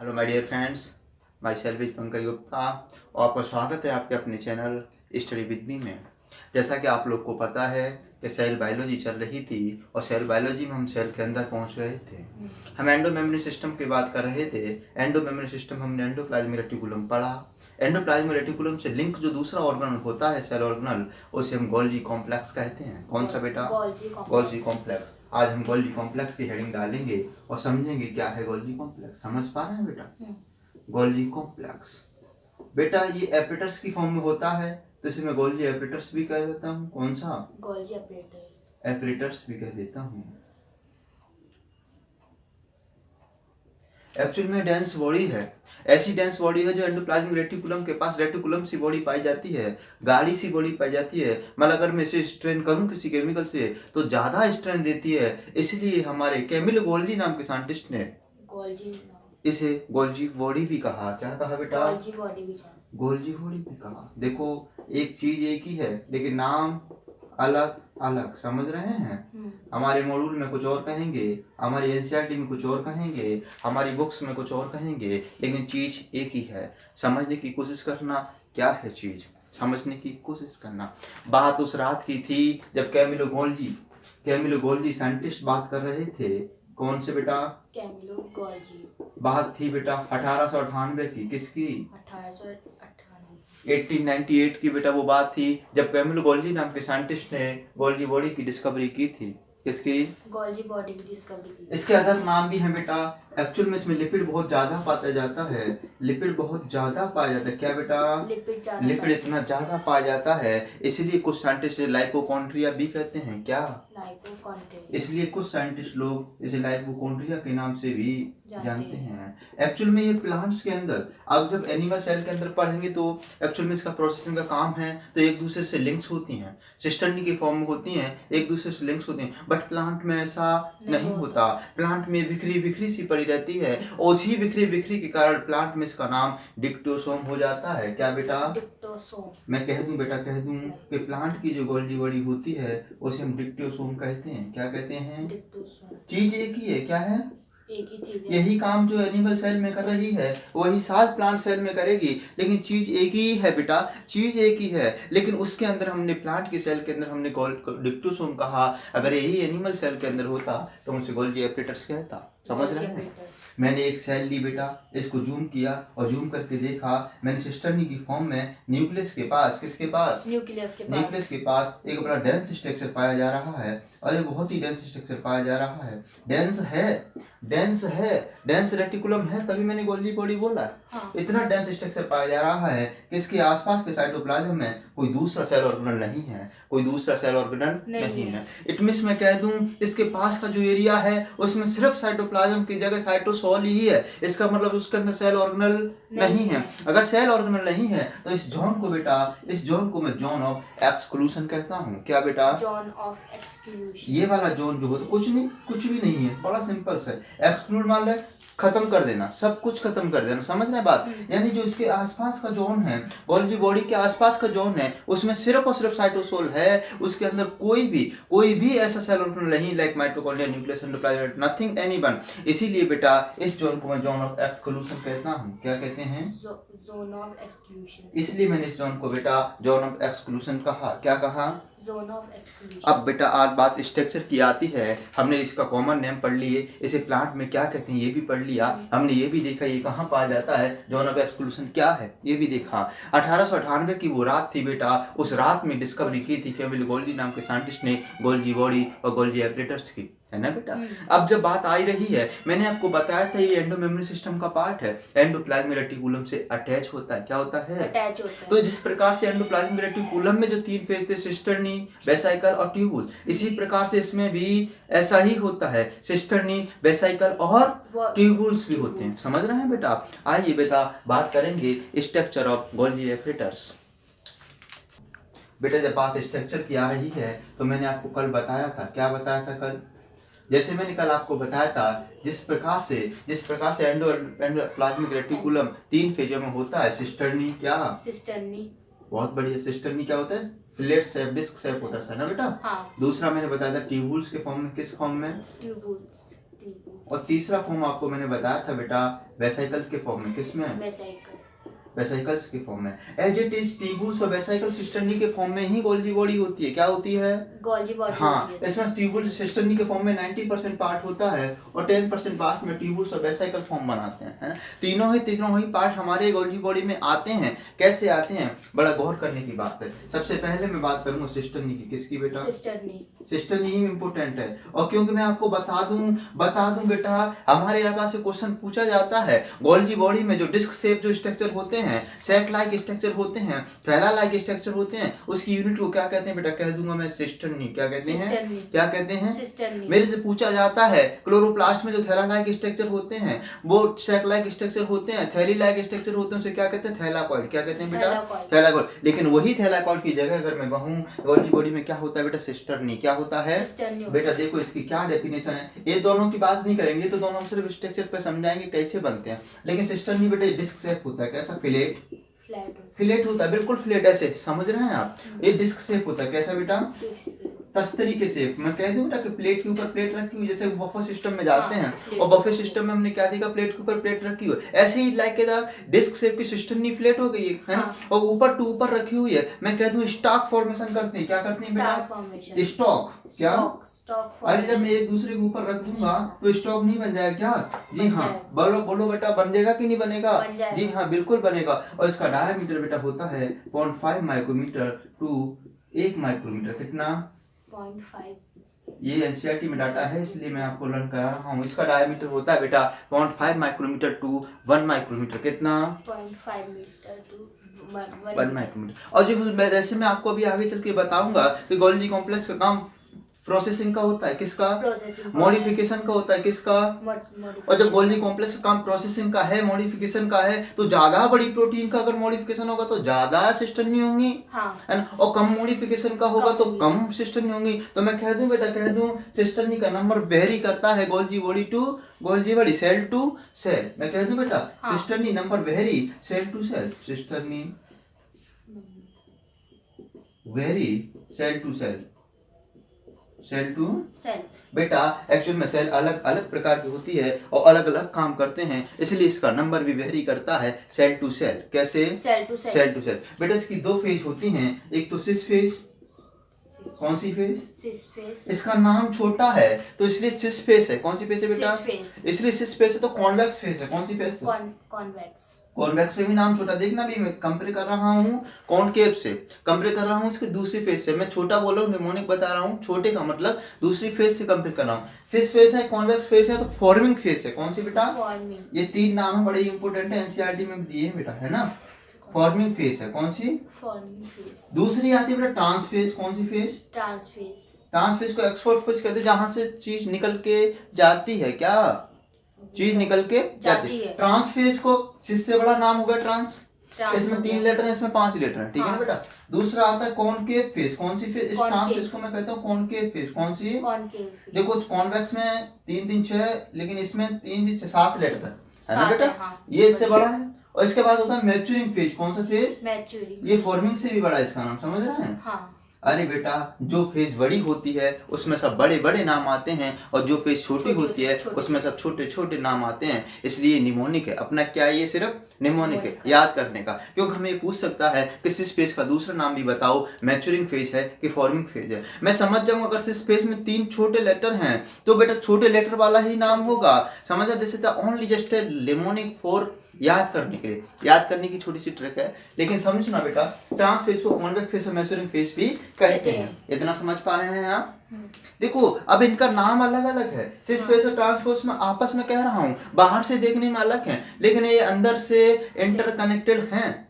Hello my dear friends, myself is Pankaj Gupta और आपका स्वागत है आपके अपने चैनल स्टडी विद मी में। जैसा कि आप लोग को पता है कि सेल बायोलॉजी चल रही थी और सेल बायोलॉजी में हम सेल के अंदर पहुंच गए थे। हम एंडो मेमोरी सिस्टम की बात कर रहे थे। एंडो मेमोरी सिस्टम हमने एंडोप्लाज्मिक रेटिकुलम पढ़ा। एंडोप्लाज्मिक रेटिकुलम से लिंक जो दूसरा ऑर्गन होता है सेल ऑर्गनल, उसे हम गोल्जी कॉम्प्लेक्स कहते हैं। कौन सा बेटा? Golgi complex. आज हम गोल्जी कॉम्प्लेक्स की हेडिंग डालेंगे और समझेंगे क्या है गोल्जी कॉम्प्लेक्स। समझ पा रहे हैं बेटा? गोल्जी कॉम्प्लेक्स बेटा ये एपरेटर्स की फॉर्म में होता है, तो इसे मैं गोल्जी एपरेटर्स भी कह देता हूँ। कौन सा? गोल्जी एपरेटर्स। एपरेटर्स भी कह देता हूँ। एक्चुअल में डेंस बॉडी है, ऐसी डेंस बॉडी है जो एंडोप्लाज्मिक रेटिकुलम के पास रेटिकुलम सी बॉडी पाई जाती है, गाढ़ी सी बॉडी पाई जाती है। मतलब अगर मैं इसे स्ट्रेन करूं किसी केमिकल से तो ज्यादा स्ट्रेन देती है। इसलिए हमारे कैमिल गोल्जी नाम के साइंटिस्ट ने इसे गोल्जी बॉडी भी कहा। क्या कहा बेटा? गोल्जी बॉडी भी कहा। गोल्जी बॉडी भी कहा। देखो एक चीज एक ही है लेकिन नाम अलग अलग, समझ रहे हैं? हमारे मॉड्यूल में कुछ और कहेंगे, हमारी एनसीईआरटी में कुछ और कहेंगे, हमारी बुक्स में कुछ और कहेंगे, लेकिन चीज एक ही है। समझने की कोशिश करना, क्या है चीज, समझने की कोशिश करना। बात उस रात की थी जब कैमिलो गोल्जी साइंटिस्ट बात कर रहे थे। कौन से बेटा? Camillo Golgi. बात थी बेटा 1898 की। किसकी? 1898 की बेटा। वो बात थी जब कैमिलो गोल्जी नाम के साइंटिस्ट ने गोल्जी बॉडी की डिस्कवरी की थी। किसकी? गोल्जी बॉडी की डिस्कवरी की। इसके अदर नाम भी हैं बेटा। एक्चुअल में इसमें लिपिड बहुत ज्यादा पाया जाता है। लिपिड बहुत ज्यादा पाया जाता है। क्या बेटा? लिपिड इतना ज्यादा पाया जाता है, इसलिए कुछ साइंटिस्ट लाइपोकॉन्ड्रिया भी कहते हैं। क्या? इसलिए कुछ साइंटिस्ट लोग इसे लाइपोकॉन्ड्रिया के नाम से भी जानते हैं। एक्चुअल में ये प्लांट्स के अंदर, अब जब एनिमल सेल के अंदर पढ़ेंगे तो एक्चुअल में इसका प्रोसेसिंग का काम है, तो एक दूसरे से लिंक्स होती हैं, सिस्टर्नी की फॉर्म में होती हैं, एक दूसरे से लिंक्स होती हैं। बट प्लांट में ऐसा नहीं होता। प्लांट में बिखरी बिखरी सी पड़ी रहती है और उसी बिखरी बिखरी के कारण प्लांट में इसका नाम डिक्टोसोम हो जाता है। क्या बेटा? डिक्टोसोम। मैं कह दूं बेटा, कह दूं कि प्लांट की जो गोल्जी बॉडी होती है उसे हम डिक्टोसोम कहते हैं। क्या कहते हैं? डिक्टोसोम। चीज एक ही है। क्या है? एक ही चीज है। यही काम जो एनिमल सेल में कर रही है वही साल प्लांट सेल में करेगी, लेकिन चीज एक ही है बेटा, चीज एक ही है। लेकिन उसके अंदर हमने प्लांट के सेल के अंदर हमने डिक्टोसोम कहा। अगर यही एनिमल सेल के अंदर होता तो उनसे गोल्जी एपरेटर्स कहता। समझ रहे हैं? मैंने एक सेल ली बेटा, इसको जूम किया और जूम करके देखा, मैंने सिस्टर्नी की फॉर्म में न्यूक्लियस के पास, किसके पास? न्यूक्लियस के पास एक बड़ा डेंस स्ट्रक्चर पाया जा रहा है और ये बहुत ही डेंस स्ट्रक्चर पाया जा रहा है। डेंस रेटिकुलम है, तभी मैंने गोल्जी बॉडी बोला। हाँ। इतना डेंस स्ट्रक्चर पाया जा रहा है कि इसके आसपास के साइटोप्लाज्म में कोई दूसरा सेल ऑर्गेनल नहीं है, कोई दूसरा सेल ऑर्गेनल नहीं है। इट मींस मैं कह दूं इसके पास का जो एरिया है उसमें सिर्फ साइटोप्लाज्म की जगह साइटोसोल ही है। इसका मतलब उसके अंदर सेल ऑर्गेनल नहीं है। अगर सेल ऑर्गेनल नहीं है तो इस जोन को बेटा, इस जोन को मैं जोन ऑफ एक्सक्लूजन कहता हूँ। क्या बेटा? Zone of exclusion. ये वाला जोन जो होता कुछ भी नहीं है, बड़ा सिंपल सा। एक्सक्लूड मान ले खत्म कर देना, सब कुछ खत्म कर देना। समझ रहे बात? यानी जो इसके आसपास का जोन है, गोल्जी बॉडी के आसपास का जोन है, उसमें सिर्फ और सिर्फ साइटोसोल है। उसके अंदर कोई भी ऐसा सेल ऑर्गेनल नहीं, like mitochondria, nucleus, endoplasm, nothing, anyone. इसीलिए बेटा इस जोन को मैं जोन ऑफ एक्सक्लूजन कहता हूँ। क्या कहते हैं? Zone of exclusion. इसलिए मैंने इस जोन को बेटा जोन ऑफ एक्सक्लूजन कहा। क्या कहा? Zone of exclusion. अब बेटा आज बात स्ट्रक्चर की आती है। हमने इसका कॉमन नेम पढ़ लिए, इसे प्लांट में क्या कहते हैं ये भी पढ़ लिया। हमने ये भी देखा ये कहाँ पाया जाता है, जोन ऑफ एक्सक्लूजन क्या है ये भी देखा। 1898 की वो रात थी बेटा, उस रात में डिस्कवरी की थी कैमिलो गोल्जी नाम के साइंटिस्ट ने गोल्जी बॉडी और गोल्जी एपरेटर्स की, है ना बेटा? अब जब बात आई रही है, मैंने आपको बताया था ये एंडो मेमोरी सिस्टम का पार्ट है, एंडोप्लाज्मिक रेटिकुलम से अटैच होता है। क्या होता है? अटैच होता है। तो जिस प्रकार से एंडोप्लाज्मिक रेटिकुलम में जो तीन फेज थे, सिस्टर्नी, वेसाइकल और ट्यूबुल, इसी प्रकार से इसमें भी ऐसा ही होता है। सिस्टर्नी, वेसाइकल और ट्यूबुल्स भी होते हैं। समझ रहे हैं बेटा? आइए बेटा बात करेंगे स्ट्रक्चर ऑफ गोल्जी एपरेटर्स। बेटा जब बात स्ट्रक्चर की आ रही है तो मैंने आपको कल बताया था। क्या बताया था कल? जैसे मैंने कल आपको बताया था जिस प्रकार से एंडोप्लाज्मिक रेटिकुलम तीन फेजों में होता है। सिस्टर्नी, क्या? सिस्टर्नी, बहुत बढ़िया। सिस्टर्नी क्या होता है? फ्लैट शेप, डिस्क शेप होता है ना बेटा? हाँ। दूसरा मैंने बताया था ट्यूबुल्स के फॉर्म में। किस फॉर्म में? ट्यूबुल्स। और तीसरा फॉर्म आपको मैंने बताया था बेटा वेसिकल के फॉर्म में, किसमें? वेसिकल्स के फॉर्म में। एज इट इज ट्यूबुल्स और वेसिकल सिस्टर्नी के फॉर्म में ही गोल्जी बॉडी होती है। क्या होती है? Golgi body. हाँ, इसमें ट्यूबुल सिस्टर्नी के फॉर्म में 90% पार्ट होता है और 10% पार्ट में ट्यूबुल्स और वेसिकल फॉर्म बनाते हैं, है ना। तीनों ही पार्ट हमारे गोल्जी बॉडी में आते हैं। कैसे आते हैं, बड़ा गौर करने की बात है। सबसे पहले मैं बात करूंगा सिस्टर्नी की। किसकी बेटा? सिस्टर्नी ही इम्पोर्टेंट है। और क्योंकि मैं आपको बता दूं बेटा, हमारे इलाका से क्वेश्चन पूछा जाता है गोल्जी बॉडी में जो डिस्क शेप जो स्ट्रक्चर होते हैं, सैक लाइक स्ट्रक्चर होते हैं, थैला लाइक स्ट्रक्चर होते हैं, उसकी यूनिट को क्या कहते हैं बेटा? कह दूंगा मैं सिस्टर्नी। क्या कहते हैं? क्या कहते हैं? मेरे से पूछा जाता है क्लोरोप्लास्ट में जो थैला लाइक स्ट्रक्चर होते हैं, वो सैक लाइक स्ट्रक्चर होते हैं, थैली लाइक स्ट्रक्चर होते हैं, उसे क्या कहते हैं? थैलाकॉइड। क्या कहते हैं बेटा? थैलाकॉइड। लेकिन वही थैलाकॉइड की जगह अगर मैं कहूं गोल्जी बॉडी में क्या होता है बेटा? सिस्टर्नी। क्या होता है बेटा? देखो इसकी क्या डेफिनेशन है। ये दोनों की बात नहीं करेंगे, तो दोनों सिर्फ स्ट्रक्चर पे समझाएंगे कैसे बनते हैं। लेकिन सिस्टर्नी बेटा डिस्क शेप होता है। कैसा? फ्लैट होता है, बिल्कुल फ्लैट, ऐसे समझ रहे हैं आप। ये डिस्क शेप होता है। कैसा बेटा? तस्तरी के शेप। मैं कह दूं बेटा कि प्लेट के ऊपर प्लेट रखी हुई, जैसे बफे सिस्टम में जाते हैं और बफे सिस्टम में हमने क्या देखा? प्लेट के ऊपर प्लेट रखी हुई। ऐसे ही लाइक डिस्क शेप की सिस्टर्नी फ्लैट हो गई है ना, और ऊपर टू ऊपर रखी हुई है। मैं कह दूं स्टॉक फॉर्मेशन करते हैं। क्या करते हैं बेटा? स्टॉक। क्या? अरे जब मैं एक दूसरे के ऊपर रख दूंगा तो स्टॉक नहीं बन जाएगा क्या? जी हाँ, बोलो बेटा, बनेगा कि नहीं बनेगा? जी हाँ, बिल्कुल बनेगा। और इसका डायमीटर बेटा होता है 0.5 माइक्रोमीटर टू 1 माइक्रोमीटर। कितना? 0.5। ये एनसीईआरटी में डाटा है, इसलिए मैं आपको लर्न करा रहा हूँ। इसका डायमीटर होता है बेटा 0.5 माइक्रोमीटर टू 1 माइक्रोमीटर। कितना? 0.5 मीटर टू 1 माइक्रोमीटर। और जो वैसे मैं आपको अभी आगे चल के बताऊंगा कि गोल्जी कॉम्प्लेक्स का काम प्रोसेसिंग का होता है। किसका? मॉडिफिकेशन का होता है। किसका? और जब गोल्जी कॉम्प्लेक्स का काम प्रोसेसिंग का है, मॉडिफिकेशन का है, तो ज्यादा बड़ी प्रोटीन का अगर मॉडिफिकेशन होगा तो ज्यादा सिस्टर्नी होंगी, है ना, और कम मॉडिफिकेशन का होगा तो कम सिस्टर्नी होंगी। तो मैं कह दूं बेटा, कह दूं सिस्टर्नी का नंबर वेरी करता है Golgi body to Golgi body, cell to cell. मैं कह दूं बेटा cisternae number vary cell to cell. Cisternae vary cell to cell. Cell to cell बेटा एक्चुअल में सेल अलग अलग प्रकार की होती है और अलग अलग काम करते हैं, इसलिए इसका नंबर भी वेरी करता है सेल टू सेल। कैसे? Cell to cell. बेटा इसकी दो फेज होती हैं, एक तो सिस फेज। कौन सी फेज? सिस फेज। इसका नाम छोटा है तो इसलिए सिस फेज है। कौन सी फेज है बेटा? इसलिए सिस फेज है। तो कॉन्वेक्स फेज है। कौन सी फेज? कॉन्वेक्स। कॉन्वेक्स पे भी नाम छोटा। देखना भी मैं कंपेयर कर रहा हूँ कॉनकेव से, कंपेयर कर रहा हूँ इसके दूसरी फेज से। मैं छोटा बोल रहा हूँ, निमोनिक बता रहा हूँ, छोटे का मतलब दूसरी फेज से कंपेयर कर रहा हूँ। सिस फेज है, कॉन्वेक्स फेज है, तो फॉर्मिंग फेज है। कौन सी बेटा? फॉर्मिंग। ये तीन नाम है, बड़े इंपोर्टेंट है, एनसीईआरटी में दिए हैं बेटा, है ना। फॉर्मिंग फेज है। कौन सी? Forming phase. दूसरी आती है बेटा ट्रांसफेज। कौन सी फेज? ट्रांसफेज। ट्रांसफेज को एक्सपोर्ट फेज कहते हैं, जहां से चीज निकल के जाती है। क्या चीज निकल के जाती है। ट्रांसफेज को जिससे बड़ा नाम होगा ट्रांस, इसमें 3 लेटर है, इसमें 5 लेटर है, ठीक है ना बेटा। दूसरा आता है कॉनकेव फेज। कौन सी फेज? इस ट्रांसफेज को मैं कहता हूँ कॉनकेव फेज। कौन सी? देखो कॉन्वेक्स में 3 3 6, लेकिन इसमें 3 3 6 7 लेटर है ना बेटा, ये इससे बड़ा है। और इसके बाद होता है मैच्योरिंग फेज। कौन सा फेज? मैच्योरिंग। ये फॉर्मिंग से भी बड़ा है, इसका नाम समझ रहे हैं? हाँ। अरे बेटा जो फेज बड़ी होती है उसमें सब बड़े बड़े नाम आते हैं, और जो फेज छोटी होती है उसमें सब छोटे छोटे नाम आते हैं, इसलिए निमोनिक है। अपना क्या ये सिर्फ निमोनिक है, याद करने का, क्योंकि हमें ये पूछ सकता है कि सिस फेज का दूसरा नाम भी बताओ, मैच्योरिंग फेज है कि फॉर्मिंग फेज है। मैं समझ जाऊंगा अगर सिस फेज में 3 छोटे लेटर हैं तो बेटा छोटे लेटर वाला ही नाम होगा, समझा। जैसे था only just a mnemonic for याद करने के लिए, याद करने की छोटी सी ट्रिक है, लेकिन समझना बेटा ट्रांस फेज को कॉन्वेक्स फेज और मैच्योरिंग फेज भी कहते हैं। इतना समझ पा रहे हैं आप? देखो अब इनका नाम अलग अलग है, सिस फेज और ट्रांस फेज में आपस में कह रहा हूँ, बाहर से देखने में अलग है, लेकिन ये अंदर से इंटरकनेक्टेड हैं।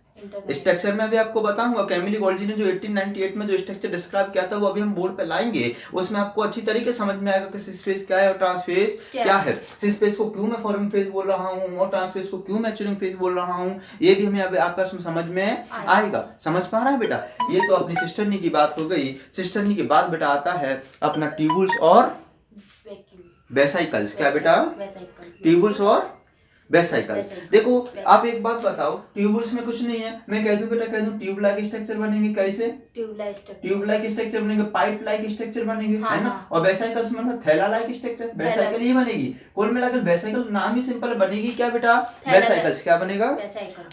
स्ट्रक्चर में भी आपको बताऊंगा, कैमिली गोल्जी ने जो 1898 में जो स्ट्रक्चर डिस्क्राइब किया था वो अभी हम बोर्ड पे लाएंगे, उसमें आपको अच्छी तरीके समझ में आएगा कि सिस फेज क्या है और ट्रांस फेज क्या है। सिस फेज को क्यों मैं फॉर्मिंग फेज बोल रहा हूँ और ट्रांस फेज को क्यों मैच्योरिंग फेज बोल रहा हूँ, ये भी हमें अभी आपस में समझ में आएगा। समझ पा रहा है बेटा? ये तो अपनी सिस्टर्नी की बात हो गई। सिस्टर्नी के बाद बेटा आता है अपना ट्यूबुल्स और वेसिकल्स। क्या बेटा? ट्यूबुल्स और वेसाइकल। देखो आप एक बात बताओ, ट्यूबुल्स में कुछ नहीं है, मैं कह दूं बेटा, कह दूं ट्यूब लाइक स्ट्रक्चर बनेंगे। कैसे? ट्यूब लाइक स्ट्रक्चर बनेंगे, पाइप लाइक स्ट्रक्चर बनेंगे, है ना। और वेसाइकल्स में थैला लाइक स्ट्रक्चर, वेसाइकल ही बनेगी। कुल मिलाकर वेसाइकल नाम ही सिंपल, बनेगी क्या बेटा? वेसाइकल्स। क्या बनेगा?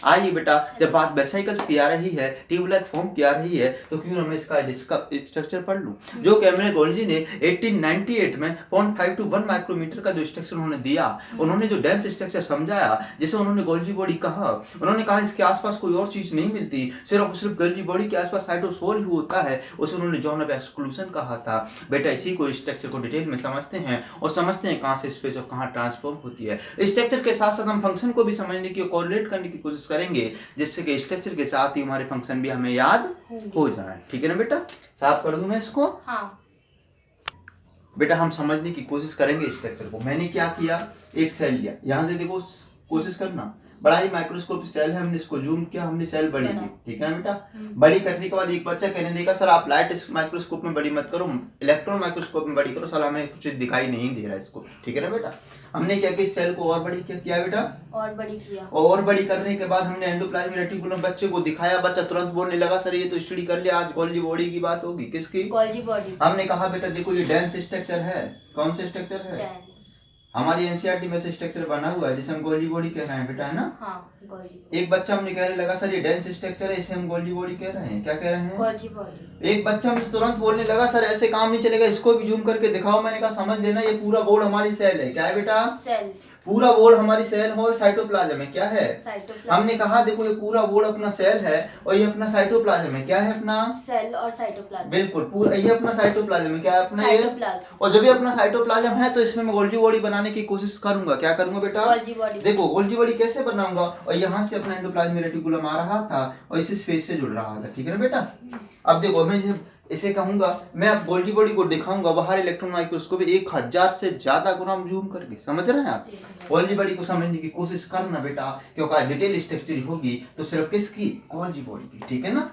आइए बेटा, जब बात वेसाइकल्स की आ रही है, ट्यूब लाइक फॉर्म की आ रही है, तो क्यों ना मैं इसका स्ट्रक्चर पढ़ लूं। जो कैमरे गोल्जी ने 1898 में 0.5 to 1 माइक्रोमीटर का जो स्ट्रक्चर उन्होंने दिया, उन्होंने जो डेंस स्ट्रक्चर समझाया, जिसे उन्होंने गोल्जी बॉडी कहा, उन्होंने कहा इसके आसपास कोई और चीज नहीं मिलती, सिर्फ गोल्जी बॉडी के आसपास साइटोसोल ही होता है, उसे उन्होंने जोन ऑफ एक्सक्लूजन कहा था। बेटा इसी को स्ट्रक्चर को डिटेल में समझते हैं और समझते हैं कहां से स्पेस और कहां ट्रांसफॉर्म होती है। स्ट्रक्चर के साथ साथ हम फंक्शन को भी समझने की, कोरिलेट करने की कोशिश करेंगे, जिससे कि स्ट्रक्चर के साथ ही हमारे फंक्शन भी हमें याद हो जाए। ठीक है ना बेटा? साफ कर दूं मैं इसको? हाँ। बेटा हम समझने की कोशिश करेंगे स्ट्रक्चर को। मैंने क्या किया, एक सेल लिया, यहाँ से देखो कोशिश करना, बड़ा ही माइक्रोस्कोप सेल है, हमने इसको जूम किया, हमने सेल बड़ी की। ठीक है ना बेटा? बड़ी करने के बाद एक बच्चा कहने देगा सर आप लाइट माइक्रोस्कोप में बड़ी मत करो, इलेक्ट्रॉन माइक्रोस्कोप में बड़ी करो, सर हमें कुछ दिखाई नहीं दे रहा है इसको। ठीक है ना बेटा? हमने क्या किया, सेल को और बड़ी किया बेटा, और बड़ी किया। और बड़ी करने के बाद हमने एंडोप्लाज्मिक रेटिकुलम बच्चे को दिखाया, बच्चा तुरंत बोलने लगा सर ये तो स्टडी कर लिया, आज गोल्जी बॉडी की बात होगी। किसकी? Golgi body. हमने कहा बेटा देखो ये डेंस स्ट्रक्चर है। कौन सा स्ट्रक्चर है? हमारी एनसीईआरटी में से स्ट्रक्चर बना हुआ है जिसे हम गोल्जी बॉडी कह रहे हैं बेटा, है ना। हाँ, गोल्जी। एक बच्चा हमने कहने लगा सर ये डेंस स्ट्रक्चर है, इसे हम गोल्जी बॉडी कह रहे हैं। क्या कह रहे हैं? Golgi body. एक बच्चा हमसे तुरंत बोलने लगा सर ऐसे काम नहीं चलेगा, इसको भी जूम करके दिखाओ। मैंने कहा समझ लेना ये पूरा बोर्ड हमारी सेल है। क्या है बेटा? सेल। पूरा बोर्ड हमारी सेल हो, साइटोप्लाज्म है। क्या है? साइटोप्लाज्म। हमने कहा देखो ये पूरा बोर्ड अपना सेल है और ये अपना साइटोप्लाज्म है। क्या है अपना? सेल और साइटोप्लाज्म। बिल्कुल, पूरा ये अपना साइटोप्लाज्म है। क्या है अपना? ये। और जब ये अपना साइटोप्लाज्म है तो इसमें मैं गोल्जी बॉडी बनाने की कोशिश करूंगा। क्या करूंगा बेटा? Golgi body. देखो गोल्जी बॉडी कैसे बनाऊंगा, और यहाँ से अपना एंडोप्लाज्मिक रेटिकुलम आ रहा था और इसी स्पेस से जुड़ रहा था। ठीक है ना बेटा? अब देखो मैं इसे कहूंगा, मैं अब गोल्जी बॉडी को दिखाऊंगा बाहर इलेक्ट्रॉन माइक्रोस्कोप 1000 से ज्यादा गुना जूम करके। समझ रहे हैं आप? गोल्जी बॉडी को समझने की कोशिश करना बेटा, क्योंकि डिटेल स्ट्रक्चर होगी तो सिर्फ किसकी? गोल्जी बॉडी की। ठीक है ना?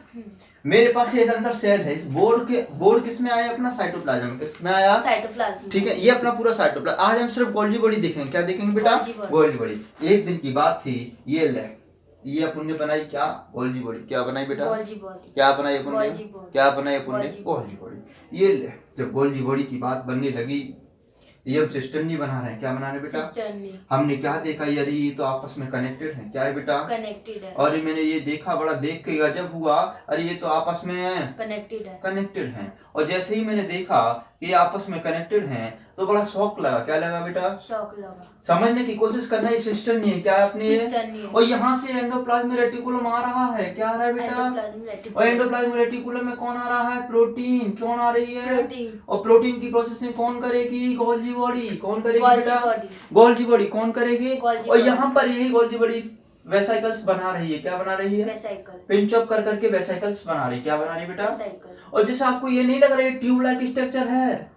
मेरे पास एक अंदर सेल है, इस बोर्ड किस में आया? अपना साइटोप्लाज्म। किस में आया? साइटोप्लाज्म। ठीक है, ये अपना पूरा साइटोप्लाज्म। आज हम सिर्फ गोल्जी बॉडी देखेंगे। क्या देखेंगे बेटा? Golgi body. एक दिन की बात थी, ये अपन ने बनाई क्या? Golgi body. क्या बनाई बेटा? Golgi body. क्या बनाई अपन ने? क्या बनाई अपन ने? Golgi body. ये जब गोल्जी बॉडी की बात बनने लगी, ये हम सिस्टम नहीं बना रहे हैं। क्या बना रहे बेटा? सिस्टम। हमने क्या देखा, यार ये तो आपस में कनेक्टेड है। क्या है बेटा? कनेक्टेड है। और मैंने ये देखा, बड़ा देख के गजब हुआ, अरे ये तो आपस में कनेक्टेड है। और जैसे ही मैंने देखा कि ये आपस में कनेक्टेड हैं तो बड़ा शौक लगा। क्या लगा बेटा? शौक लगा। समझने की कोशिश करना, ये सिस्टम नहीं है। क्या अपने? और यहाँ से एंडोप्लाज्मिक रेटिकुलम आ रहा है। क्या आ रहा है बेटा? और एंडोप्लाज्मिक रेटिकुलम में कौन आ रहा है? प्रोटीन। कौन आ रही है? प्रोटीन। और प्रोटीन की प्रोसेसिंग कौन करेगी? Golgi body. कौन करेगी बेटा? गोल्जी बॉडी कौन करेगी? और यहाँ पर यही गोल्जी बॉडी वेसाइकल्स बना रही है। क्या बना रही है? पिंच अप कर करके वेसाइकल्स बना रही है। क्या बना रही है बेटा? और जैसे आपको ये नहीं लग रहा है ट्यूब लाइक स्ट्रक्चर है,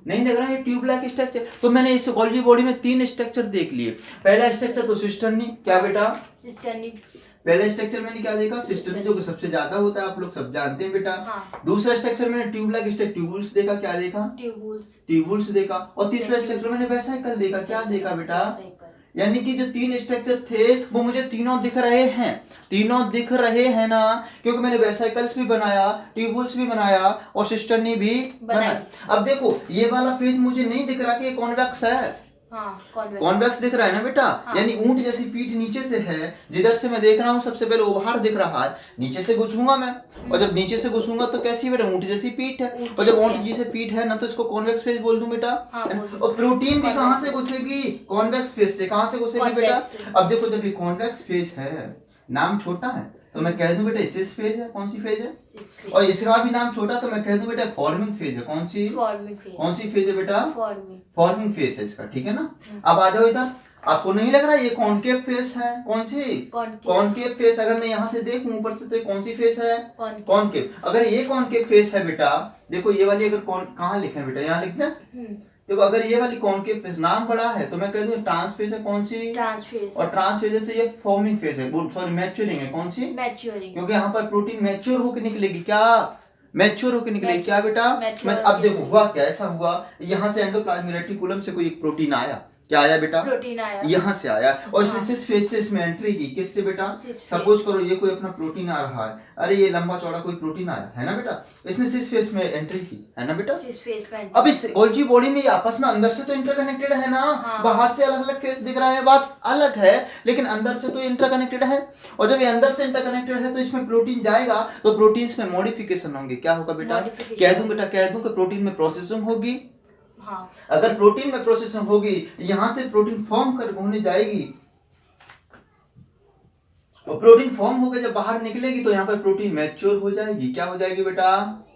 नहीं लग रहा है ट्यूब लाइक स्ट्रक्चर, तो मैंने इस गोल्जी बॉडी में 3 स्ट्रक्चर देख लिए। पहला स्ट्रक्चर तो सिस्टर्नी। क्या बेटा? सिस्टर्नी। पहला स्ट्रक्चर मैंने क्या देखा? सिस्टर्नी, जो कि सबसे ज्यादा होता है, आप लोग सब जानते हैं बेटा। हाँ। दूसरा स्ट्रक्चर मैंने ट्यूब लाइक स्ट्रक्चर, ट्यूबुल्स देखा। क्या देखा? ट्यूबुल्स देखा। और तीसरा स्ट्रक्चर मैंने वेसाइकल देखा। क्या देखा बेटा? यानी कि जो 3 स्ट्रक्चर थे वो मुझे तीनों दिख रहे हैं ना, क्योंकि मैंने वेसाइकल्स भी बनाया, ट्यूबुल्स भी बनाया और सिस्टर्नी भी बनाया। अब देखो ये वाला फेज मुझे नहीं दिख रहा कि ये कॉन्वेक्स है। कॉन्वेक्स दिख रहा है ना बेटा? हाँ। यानी ऊंट जैसी पीठ नीचे से है, जिधर से मैं देख रहा हूँ सबसे पहले ओभार दिख रहा है, नीचे से घुसूंगा मैं, और जब नीचे से घुसूंगा तो कैसी बेटा? ऊंट जैसी पीठ है। और जब ऊंट जैसी पीठ है ना तो इसको कॉन्वेक्स फेज बोल दूं बेटा। हाँ, और प्रोटीन भी कहाँ से घुसेगी? कॉन्वेक्स फेज से। कहाँ से घुसेगी बेटा? अब देखो जब ये कॉन्वेक्स फेज है, नाम छोटा है तो मैं कह दूं बेटा सिस फेज है। कौन सी फेज है? और इसका भी नाम छोटा तो मैं कह दूं बेटा फॉर्मिंग फेज है। कौन सी फेज है बेटा? फॉर्मिंग फेज है इसका। ठीक है ना? अब आ जाओ इधर, आपको नहीं लग रहा ये कॉनकेव फेस है? कौन सी? Concave face. अगर मैं यहाँ से देखूं ऊपर से तो कौन सी फेस है? कॉनकेव। अगर ये कॉनकेव फेस है बेटा, देखो ये वाली अगर कहाँ लिखे है बेटा? यहाँ लिखना है। देखो अगर ये वाली कॉनकेव फेस नाम बड़ा है तो मैं कह दूं ट्रांस फेस है। कौन सी? ट्रांसफेस। और ट्रांस फेस है तो ये फॉर्मिंग फेस है, सॉरी मैच्योरिंग है। कौन सी? मैच्योरिंग। क्योंकि यहाँ पर प्रोटीन मैच्योर होकर निकलेगी। क्या? मैच्योर होकर निकलेगी। क्या बेटा? अब देखो हुआ क्या, ऐसा हुआ यहाँ से एंडोप्लाज्मिक रेटिकुलम से कोई एक प्रोटीन आया। क्या आया बेटा? प्रोटीन आया, यहाँ से आया और इसने हाँ। सिस फेस से इसमें एंट्री की। किससे बेटा? सिस सपोज फेस। करो ये कोई अपना प्रोटीन आ रहा है, अरे ये लंबा चौड़ा कोई प्रोटीन आया है ना बेटा, इसने सिस फेस में एंट्री की है ना बेटा। सिस फेस में अब इस गोल्जी बॉडी में ये आपस में अंदर से तो इंटरकनेक्टेड है ना, हाँ। बाहर से अलग अलग फेस दिख रहा है, बात अलग है, लेकिन अंदर से तो इंटरकनेक्टेड है। और जब ये अंदर से इंटरकनेक्टेड है तो इसमें प्रोटीन जाएगा तो प्रोटीन्स में मॉडिफिकेशन होंगे। क्या होगा बेटा? कह दूं बेटा, कह दूं कि प्रोटीन में प्रोसेसिंग होगी। हाँ। अगर प्रोटीन में प्रोसेसिंग होगी, यहां से प्रोटीन फॉर्म कर होने जाएगी और प्रोटीन फॉर्म होकर जब बाहर निकलेगी तो यहाँ पर प्रोटीन मैच्योर हो जाएगी। क्या हो जाएगी बेटा?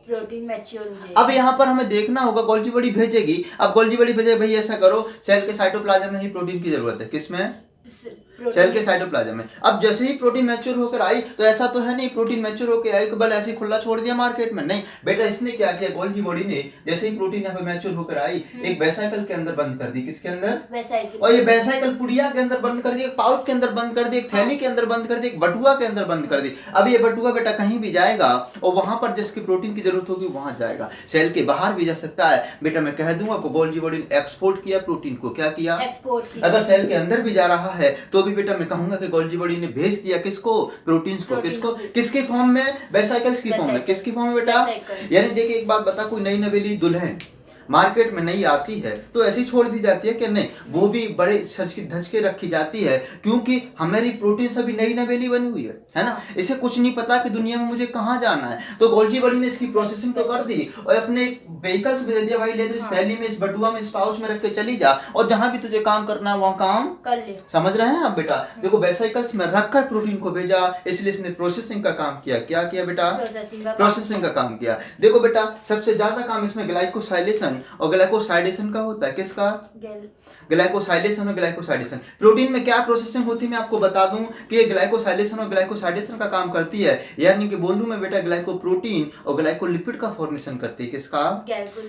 प्रोटीन मैच्योर हो जाएगी। अब यहाँ पर हमें देखना होगा, गोल्जी बॉडी भेजेगी। अब गोल्जी बॉडी भेजेगी, भाई ऐसा करो, सेल के साइटोप्लाज्म में ही प्रोटीन की जरूरत है। किसमें? सेल के साइटोप्लाज्म में। अब जैसे ही प्रोटीन मैच्योर होकर आई तो ऐसा तो है नहीं प्रोटीन मैच्योर होकर आई केवल ऐसे ही खुला छोड़ दिया मार्केट में, नहीं बेटा, इसने क्या किया, गोल्जी बॉडी ने जैसे ही प्रोटीन यहाँ पे मैच्योर होकर आई एक वेसाइकल के अंदर बंद कर दी। किसके अंदर? वेसाइकल। और ये वेसाइकल पुड़िया के अंदर बंद कर दी, एक पाउच के अंदर बंद कर दी, एक थैली के अंदर बंद कर दी, एक बटुआ के अंदर बंद कर दी। अब ये बटुआ बेटा कहीं भी जाएगा और वहां पर जिसकी प्रोटीन की जरूरत होगी वहां जाएगा, सेल के बाहर भी जा सकता है। बेटा मैं कह दूंगा गोल्जी बॉडी ने एक्सपोर्ट किया प्रोटीन को। क्या किया? एक्सपोर्ट किया। अगर सेल के अंदर भी जा रहा है तो भी बेटा मैं कहूंगा कि गोल्जी बॉडी ने भेज दिया किसको? प्रोटीन्स को। किसको? किसके फॉर्म में? वेसाइकल्स की फॉर्म में। किसकी फॉर्म में बेटा? यानी देखिए एक बात बता, कोई नई नवेली दुल्हन मार्केट में नहीं आती है तो ऐसी छोड़ दी जाती है कि नहीं, वो भी बड़े सज के धज के रखी जाती है, क्योंकि हमारी प्रोटीन सभी नई नवेली बनी हुई है ना। इसे कुछ नहीं पता कि दुनिया में मुझे कहाँ जाना है, तो गोल्जी बॉडी ने इसकी प्रोसेसिंग तो कर दी और अपने व्हीकल्स भेज दिया, भाई ले तो इस थैली में, इस बटुआ में, इस पाउच में रख के चली जा और जहां भी तुझे काम करना है वहां काम कर ले। समझ रहे हैं आप बेटा? देखो वेसाइकल्स में रखकर प्रोटीन को भेजा, इसलिए इसने प्रोसेसिंग का काम किया। क्या किया बेटा? प्रोसेसिंग का काम किया। देखो बेटा सबसे ज्यादा काम इसमें ग्लाइकोसाइलेशन और ग्लाइकोसाइडेशन का होता है। किसका? ग्लाइकोसाइलेशन और ग्लाइकोसाइडेशन। प्रोटीन में क्या प्रोसेसिंग होती है मैं आपको बता दूं कि ये ग्लाइकोसाइलेशन और ग्लाइकोसाइडेशन का काम करती है, यानी कि बोल दूं मैं बेटा ग्लाइकोप्रोटीन और ग्लाइकोलिपिड का फॉर्मेशन करती है। किसका?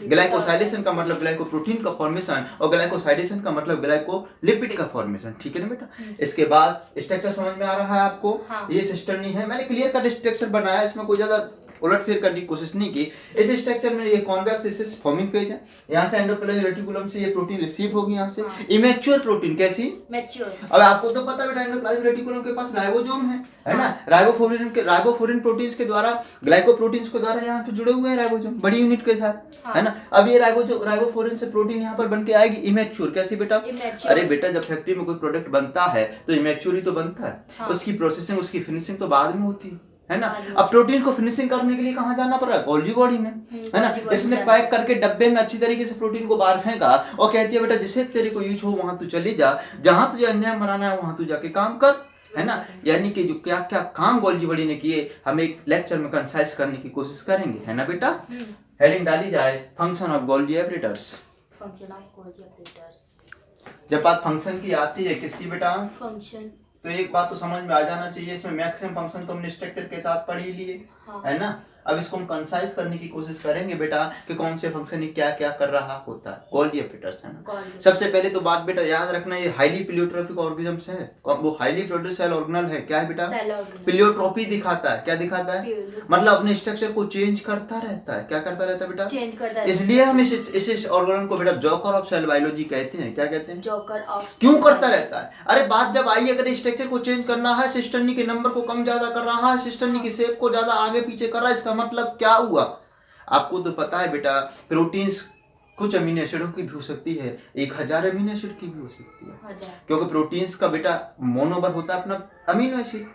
ग्लाइकोसाइलेशन का मतलब ग्लाइकोप्रोटीन का फॉर्मेशन और ग्लाइकोसाइडेशन का मतलब ग्लाइकोलिपिड का फॉर्मेशन। ठीक है ना बेटा? इसके बाद स्ट्रक्चर समझ में आ रहा है आपको? हाँ। ये सिस्टम नहीं है, मैंने क्लियर कट स्ट्रक्चर बनाया, इसमें कोई ज्यादा उलट फेर करने की कोशिश नहीं की। इस स्ट्रक्चर में ये कॉन्वेक्स फॉर्मिंग पेज है, यहाँ से एंडोप्लाज्मिक रेटिकुलम से ये प्रोटीन रिसीव होगी, यहाँ से इमेच्योर प्रोटीन। कैसी? मैच्योर। अब आपको तो पता बेटा एंडोप्लाज्मिक रेटिकुलम के पास राइबोसोम है ना, राइबोफ्लोरिन प्रोटीन्स के द्वारा, ग्लाइकोप्रोटीन्स के द्वारा यहाँ पे जुड़े हुए हैं राइबोसोम बड़ी यूनिट के साथ, है ना। अब ये राइबोफ्लोरिन से प्रोटीन यहाँ पर बन के आएगी इमेच्योर। कैसी बेटा? अरे बेटा जब फैक्ट्री में कोई प्रोडक्ट बनता है तो इमेच्योर ही तो बनता है, उसकी प्रोसेसिंग उसकी फिनिशिंग तो बाद में होती है ना। अब प्रोटीन को फिनिशिंग करने के लिए कहाँ जाना पड़ रहा है? गोल्जी बॉडी में, है ना। इसने पैक करके डब्बे में अच्छी तरीके से प्रोटीन को बाहर फेंका और कहती है बेटा जिसे तेरे को यूज हो वहां तू चली जा, जहां तुझे एंजाइम बनाना है वहां तू जाके काम कर, है ना। यानी कि जो क्या क्या काम गोल्जी बॉडी ने किए हम एक लेक्चर में कंसाइज करने की कोशिश करेंगे, है ना बेटा। हेडिंग डाली जाए फंक्शन ऑफ गोल्जी एपरेटर्स। जब बात फंक्शन की आती है, किसकी बेटा? फंक्शन। तो एक बात तो समझ में आ जाना चाहिए, इसमें मैक्सिमम फंक्शन तो हमने स्ट्रक्चर के साथ पढ़ ही लिए, है ना। अब इसको हम कंसाइज करने की कोशिश करेंगे बेटा कि कौन से फंक्शन क्या क्या कर रहा होता है, गोल्जी एपरेटर्स, है ना। सबसे पहले तो बात बेटा याद रखना, ये हाईली प्लियोट्रोपिक ऑर्गेनिजम्स है, वो हाईली प्लियोट्रोपिक सेल ऑर्गेनल है। क्या है बेटा? प्लियोट्रोपी दिखाता है। क्या दिखाता है? मतलब अपने स्ट्रक्चर को चेंज करता रहता है। क्या करता रहता है बेटा? चेंज करता है। इसलिए हम इस ऑर्गेनल को बेटा जोकर ऑफ सेल बायोलॉजी कहते हैं। क्या कहते हैं? Joker of. क्यों करता रहता है? अरे बात जब आई, अगर स्ट्रक्चर को चेंज करना है, सिस्टर्नी के नंबर को कम ज्यादा कर रहा है, सिस्टर्नी की शेप को ज्यादा आगे पीछे कर रहा है, मतलब क्या हुआ? आपको तो पता है बेटा प्रोटीन्स कुछ अमीनो एसिडों की भी हो सकती है, 1000 अमीनो एसिड की भी हो सकती है, क्योंकि प्रोटीन्स का बेटा मोनोमर होता है अपना अमीनो एसिड।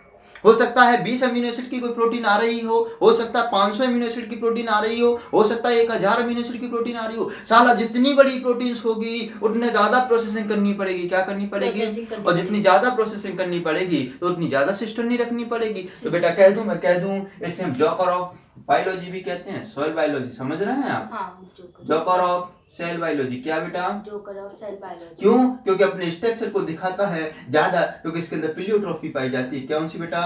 हो सकता है 20 अमीनो एसिड की कोई प्रोटीन आ रही हो सकता है 500 अमीनो एसिड की प्रोटीन आ रही हो सकता है 1000 अमीनो एसिड की प्रोटीन आ रही हो। साला जितनी बड़ी प्रोटीन्स होगी उतने ज्यादा प्रोसेसिंग करनी पड़ेगी। क्या करनी पड़ेगी? और जितनी ज्यादा प्रोसेसिंग करनी पड़ेगी तो उतनी ज्यादा सिस्टर्नी रखनी पड़ेगी। तो बेटा मैं कह दूं इसे हम जोकर ऑफ बायोलॉजी भी कहते हैं, सॉइल बायोलॉजी। समझ रहे हैं आप? Joker of cell biology. क्या बेटा? Joker of cell biology. क्यों? क्योंकि अपने स्ट्रक्चर को दिखाता है ज्यादा, क्योंकि इसके अंदर प्लियोट्रोफी पाई जाती है। कौन सी बेटा?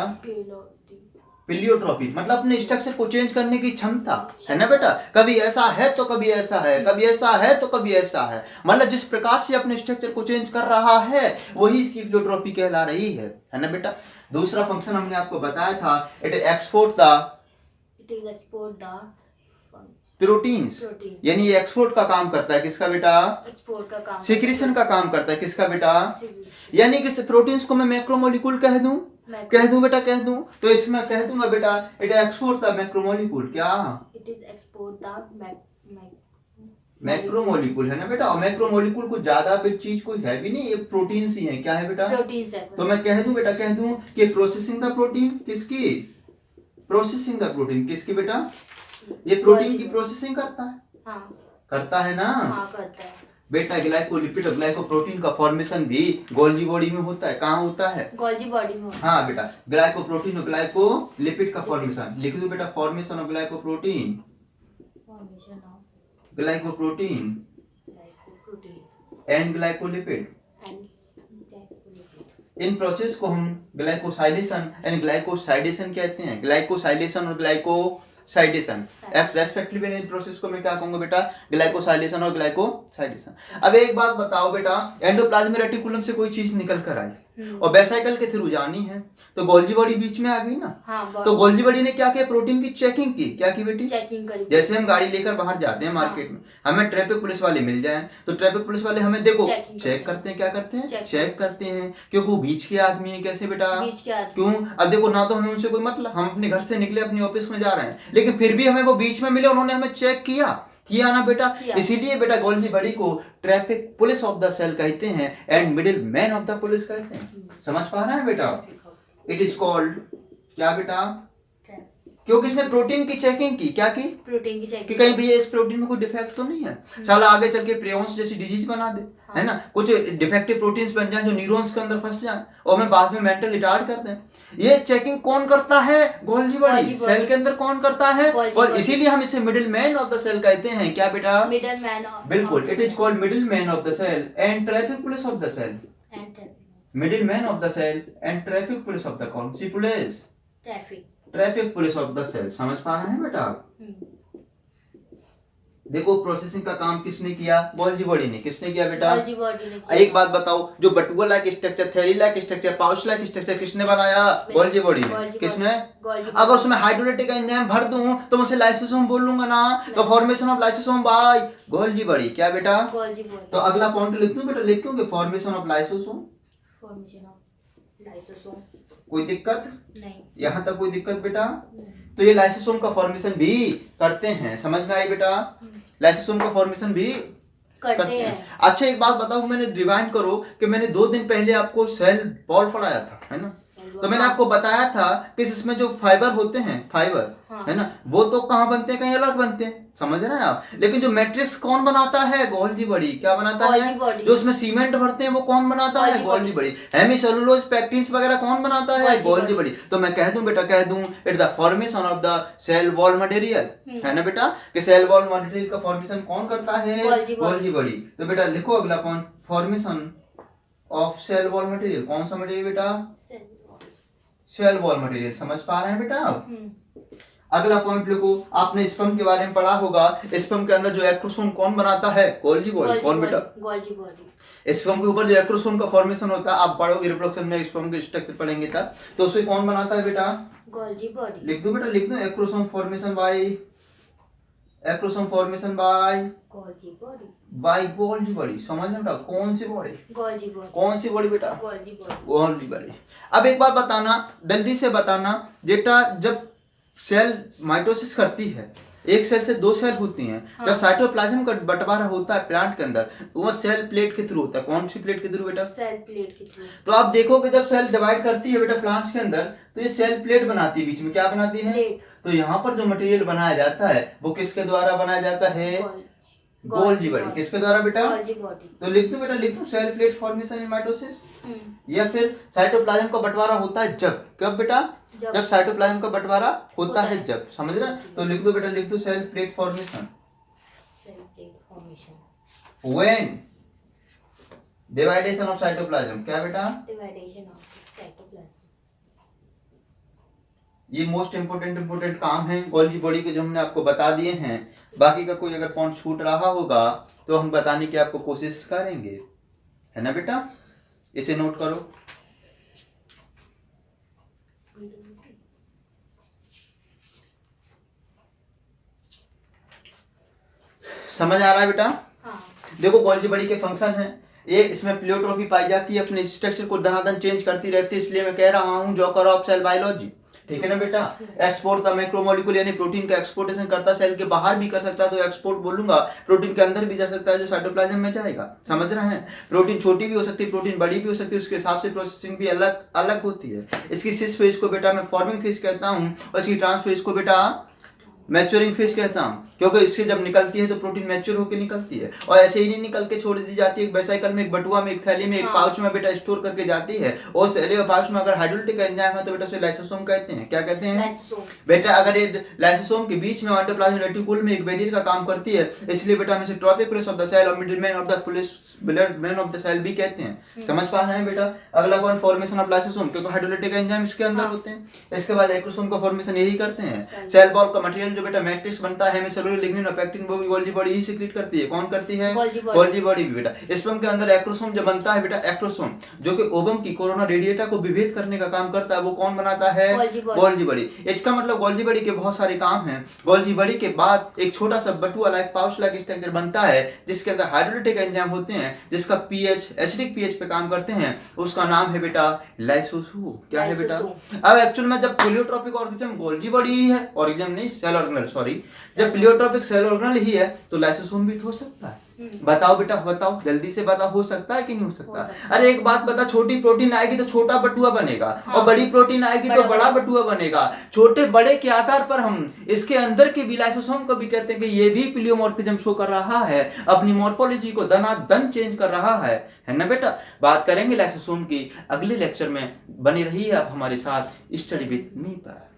प्लियोट्रोफी, मतलब अपने स्ट्रक्चर को चेंज करने की क्षमता, है ना बेटा। कभी ऐसा है तो कभी ऐसा है, कभी ऐसा है तो कभी ऐसा है, मतलब जिस प्रकार से अपने स्ट्रक्चर को चेंज कर रहा है वही इसकी प्लियोट्रोफी कहला रही है ना बेटा। दूसरा फंक्शन हमने आपको बताया था, it export the proteins, protein, यानी ये एक्सपोर्ट का काम करता है, किसका बेटा? एक्सपोर्ट का काम, सिक्रीशन का काम करता है, किसका बेटा? secretion, यानी कि प्रोटीन्स को मैं मैक्रोमोलिक्यूल कह दूं, कह दूं बेटा, कह दूं, तो इसमें कह दूंगा बेटा इट एक्सपोर्ट द मैक्रोमोलिक्यूल, क्या? It is export the macromolecule है ना बेटा, और मैक्रोमोलिक्यूल कुछ ज्यादा फिर चीज कोई है भी नहीं, ये प्रोटीन्स ही है, क्या है बेटा? प्रोटीन्स है। तो मैं कह दूं बेटा, कह दूं कि प्रोसेसिंग द प्रोटीन, किसकी? प्रोसेसिंग द प्रोटीन, किसकी बेटा? ये प्रोटीन की प्रोसेसिंग करता है। हाँ, करता है ना? हाँ करता है बेटा ग्लाइकोलिपिड और ग्लाइकोप्रोटीन का फॉर्मेशन भी गोल्जी बॉडी में होता है, कहाँ होता है? गोल्जी बॉडी में। हाँ बेटा, ग्लाइकोप्रोटीन और ग्लाइकोलिपिड का फॉर्मेशन लिख दो बेटा, formation of glycoprotein, formation of glycoprotein glycoprotein and glycolipid, and glycolipid. In process को हम ग्लाइकोसाइलेशन एंड ग्लाइकोसाइडेशन कहते हैं, ग्लाइकोसाइलेशन और ग्लाइकोसाइडेशन रेस्पेक्टिवली। इन प्रोसेस को मैं क्या कहूंगा बेटा? ग्लाइकोसाइलेशन और ग्लाइकोसाइडेशन। अब एक बात बताओ बेटा, एंडोप्लाज्मिक रेटिकुलम से कोई चीज निकल कर आई और वेसिकल के थ्रू जानी है, तो गोल्जी बॉडी बीच में आ गई ना। हाँ, तो गोल्जी बॉडी ने क्या किया? प्रोटीन की चेकिंग की, क्या की बेटी? चेकिंग करी। जैसे हम गाड़ी लेकर बाहर जाते हैं मार्केट में, हमें ट्रैफिक पुलिस वाले मिल जाएं, तो ट्रैफिक पुलिस वाले हमें देखो चेक करते हैं, क्या करते हैं? चेक करते हैं, क्योंकि वो बीच के आदमी है। कैसे बेटा? बीच के आदमी। क्यों? अब देखो ना, तो हमें उनसे कोई मतलब, हम अपने घर से निकले अपने ऑफिस में जा रहे हैं, लेकिन फिर भी हमें वो बीच में मिले, उन्होंने हमें चेक किया ना बेटा। इसीलिए बेटा गोल्जी बॉडी को traffic police of the cell कहते हैं and middle man of the police कहते हैं। समझ पा रहे हैं बेटा? इट इज कॉल्ड क्या बेटा? क्योंकि इसने प्रोटीन की चेकिंग की, क्या की? प्रोटीन की चेकिंग कि कहीं भी इस प्रोटीन में कोई डिफेक्ट तो नहीं है, साला आगे चल के प्रियॉन्स जैसी डिजीज बना दे, है ना? कुछ डिफेक्टिव प्रोटीन्स बन जाए जो न्यूरॉन्स के अंदर फंस जाए और हमें बाद में मेंटल रिटार्ड कर दें। ये चेकिंग कौन करता है? Golgi body. सेल के अंदर कौन करता है? और इसीलिए हम इसे middle man of the cell कहते हैं, क्या बेटा? मिडिल मैन। बिल्कुल, it is called middle man of the cell and traffic police of the cell. Middle man of the cell and traffic police of the कौन सी police? Traffic police of the cell. समझ पा रहे हैं बेटा? देखो प्रोसेसिंग का काम किसने किया? गोल्जी बॉडी ने। किसने किया बेटा? गोल्जी बॉडी ने किया। एक बात बताओ, जो बटुआ लाइक स्ट्रक्चर, थैली like structure, pouch like structure किसने बनाया? गोल्जी बॉडी ने। किसने? अगर उसमें हाइड्रोलाइटिक एंजाइम भर दूं तो मैं उसे लाइसोसोम बोल लूंगा ना, तो formation of lysosome by Golgi body. क्या बेटा? Golgi body. तो अगला पॉइंट लिख दूं बेटा? लिख दूं कि formation of lysosome. Formation of lysosome. कोई दिक्कत नहीं, यहाँ तक कोई दिक्कत बेटा? तो ये लाइसोसोम का फॉर्मेशन भी करते हैं। समझ में आई बेटा? लाइसोसोम का फॉर्मेशन भी करते हैं। अच्छा एक बात बताओ, मैंने रिवाइंड करो कि मैंने 2 दिन पहले आपको सेल वॉल पढ़ाया था, है ना? तो मैंने आपको बताया था कि इसमें जो फाइबर होते हैं, फाइबर है ना, वो तो कहाँ बनते हैं? कहीं अलग बनते हैं, समझ रहे हैं आप? लेकिन जो मैट्रिक्स कौन बनाता है? Golgi body. क्या बनाता है? जो उसमें सीमेंट भरते हैं वो कौन बनाता है? Golgi body. हेमीसेलुलोज, पेक्टिन्स वगैरह कौन बनाता है? Golgi body. तो मैं कह दूं बेटा, कह दूं it the formation of the cell wall material, है ना बेटा? कि सेल वॉल मटेरियल का फॉर्मेशन कौन करता है? Golgi body. तो बेटा लिखो अगला point, formation of cell wall material. कौन सा मटेरियल बेटा? Cell wall material. समझ पा रहे हैं बेटा आप? अगला पॉइंट लिखो, आपने स्पर्म के बारे में पढ़ा होगा। स्पर्म के अंदर जो एक्ट्रोसोम कौन बनाता है? Golgi body. कौन बेटा? Golgi body. स्पर्म के ऊपर जो एक्ट्रोसोम का फॉर्मेशन होता है, आप पढ़ोगे रिप्रोडक्शन में स्पर्म के स्ट्रक्चर पढ़ेंगे तब, तो उसे कौन बनाता है बेटा? Golgi body. लिख दो बेटा, लिख दो acrosome formation by, acrosome formation by Golgi body. By Golgi body. समझ में बेटा? कौन सी बॉडी? Golgi body. कौन सी बॉडी बेटा? Golgi body. Golgi body. अब एक बात बताना, जल्दी से बताना बेटा, जब सेल माइटोसिस करती है, एक सेल से 2 सेल होती हैं। हाँ। जब साइटोप्लाज्म का बंटवारा होता है प्लांट के अंदर, तो वो सेल प्लेट के थ्रू होता है। कौन सी प्लेट के थ्रू बेटा? सेल प्लेट के थ्रू। तो आप देखो कि जब सेल डिवाइड करती है बेटा प्लांट्स के अंदर, तो ये सेल प्लेट बनाती है, बीच में क्या बनाती है? तो यहाँ पर जो मटेरियल बनाया जाता है वो किसके द्वारा बनाया जाता है? Golgi body. किसके द्वारा बेटा? Golgi body. तो लिख दो बेटा, लिख दो cell plate formation in mitosis. या फिर साइटोप्लाज्म का बंटवारा होता है जब, कब बेटा? जब साइटोप्लाज्म का बंटवारा होता है जब। समझ रहे? तो लिख दो बेटा, लिख दो cell plate formation. Cell plate formation when division of cytoplasm. क्या बेटा? Division of cytoplasm. ये मोस्ट इंपोर्टेंट काम है गोल्जी बॉडी के, जो हमने आपको बता दिए हैं। बाकी का कोई अगर पॉइंट छूट रहा होगा तो हम बताने की आपको कोशिश करेंगे, है ना बेटा? इसे नोट करो। समझ आ रहा है बेटा? हाँ देखो गोल्जी बॉडी के फंक्शन है, ये इसमें प्लेयोट्रॉफी पाई जाती है, अपने स्ट्रक्चर को दनादन चेंज करती रहती है, इसलिए मैं कह रहा हूँ जोकर ऑफ सेल बायोलॉजी। ठीक है ना बेटा? एक्सपोर्ट द मैक्रोमोलिक्यूल यानी प्रोटीन का एक्सपोर्टेशन करता, सेल के बाहर भी कर सकता है तो एक्सपोर्ट बोलूंगा, प्रोटीन के अंदर भी जा सकता है जो साइटोप्लाज्म में जाएगा। समझ रहे हैं? प्रोटीन छोटी भी हो सकती है, प्रोटीन बड़ी भी हो सकती है, उसके हिसाब से प्रोसेसिंग भी अलग अलग होती है। इसकी सिस फेज को बेटा मैं फॉर्मिंग फेज कहता हूँ और इसकी ट्रांस फेज को बेटा मैच्योरिंग फेज कहता हूँ, क्योंकि इससे जब निकलती है तो प्रोटीन मैच्योर होकर निकलती है और ऐसे ही नहीं निकल के छोड़ दी जाती है। एक वेसिकल में, एक बटुआ में, एक थैली में, एक पाउच में बेटा स्टोर करके जाती है और थैली और पाउच में अगर हाइड्रोलिटिक एंजाइम है तो बेटा उसे लाइसोसोम कहते हैं। क्या कहते हैं बेटा? अगर ये लाइसोसोम के बीच में एंडोप्लाज्मिक रेटिकुलम में एक बैरियर का काम करती है, इसलिए बेटा हम इसे ट्रोपिक ऑफ द सेल और middleman of the blood of the cell भी कहते हैं। समझ पा रहे हैं बेटा? अगला कौन? फॉर्मेशन ऑफ लाइसोसोम, क्योंकि हाइड्रोलिटिक एंजाइम इसके अंदर होते हैं। इसके बाद एक्रोसोम का फॉर्मेशन यही करते हैं। सेल वॉल का मटेरियल जो बेटा मैट्रिक्स बनता है, हेमिसेलुलर लिग्निन और पेक्टिन, वो भी गोल्जी बॉडी ही सीक्रेट करती है। कौन करती है? गोल्जी बॉडी भी बेटा। स्पर्म के अंदर एक्रोसोम जो बनता है बेटा, एक्ट्रोसोम जो कि ओवम की कोरोना रेडिएटा को विभेद करने का काम करता है, वो कौन बनाता है? Golgi body. इसका मतलब गोल्जी बॉडी के बहुत सारे काम हैं। गोल्जी बॉडी के बाद एक छोटा सा बटुआ लाइक पाउच लाइक स्ट्रक्चर बनता है जिसके अंदर हाइड्रोलिटिक एंजाइम होते हैं, जिसका पीएच एसिडिक पीएच पे काम करते हैं, उसका नाम है बेटा लाइसोसोम। क्या है बेटा? अब एक्चुअल में जब प्लेयोट्रॉपिक ऑर्गेनिज्म गोल्जी बॉडी ही है, ऑर्गेनिज्म नहीं सेल ऑर्गेनल, सॉरी, जब प्लेयोट्रॉपिक सेल ऑर्गेनल ही है तो लाइसोसोम भी तो हो सकता है। बताओ बेटा, बताओ जल्दी से बताओ, हो सकता है कि नहीं हो सकता? अरे एक बात बता, छोटी प्रोटीन आएगी तो छोटा बटुआ बनेगा और बड़ी प्रोटीन आएगी तो बड़ा बटुआ बनेगा। छोटे बड़े के आधार पर हम इसके अंदर के भी लाइसोसोम को भी कहते हैं कि ये भी प्लियोमॉर्फिज्म शो कर रहा है, अपनी मॉर्फोलॉजी को दनादन चेंज कर रहा है ना बेटा? बात करेंगे लाइसोसोम की अगले लेक्चर में। बनी रही है आप हमारे साथ स्टडी विद मी पर।